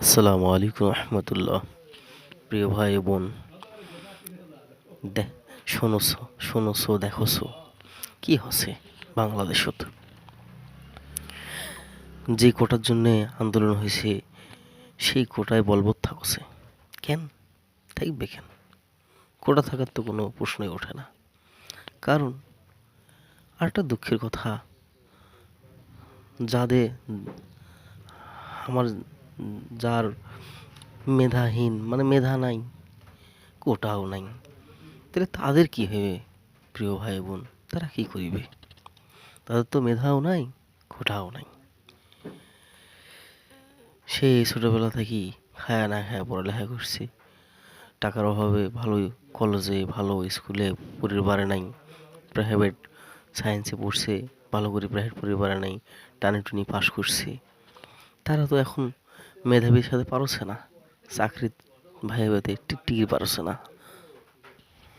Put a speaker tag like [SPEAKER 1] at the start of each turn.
[SPEAKER 1] আসসালামু আলাইকুম রহমতুল্লাহ। প্রিয় ভাই বোন, দে শুনোছো দেখোছো কি হচ্ছে বাংলাদেশত। যে কোটার জন্য আন্দোলন হয়েছে সেই কোটায় বলবৎ থাকছে কেন? থাকবে কেন? কোটা থাকার তো কোনো প্রশ্নই ওঠে না। কারণ আরেকটা দুঃখের কথা, যাদের আমার যার মেধাহীন মানে মেধা নাই, কোটাও নাই, তাহলে তাদের কি হবে? প্রিয় ভাই বোন, তারা কি করিবে? তাদের তো মেধাও নাই, কোটাও নাই। সেই ছোটবেলা থেকেই খায়া না খায়া পড়ালেখা করছে, টাকার অভাবে ভালো কলেজে ভালো স্কুলে পরিবারে নাই, প্রাইভেট সায়েন্সে পড়ছে, ভালো করে প্রাইভেট পরিবারে নাই, টানে টুনি পাশ করছে। তারা তো এখন মেধাবীর সাথে পারছে না, চাকরি ভাইয়াতে টিকটিকি পারছে না,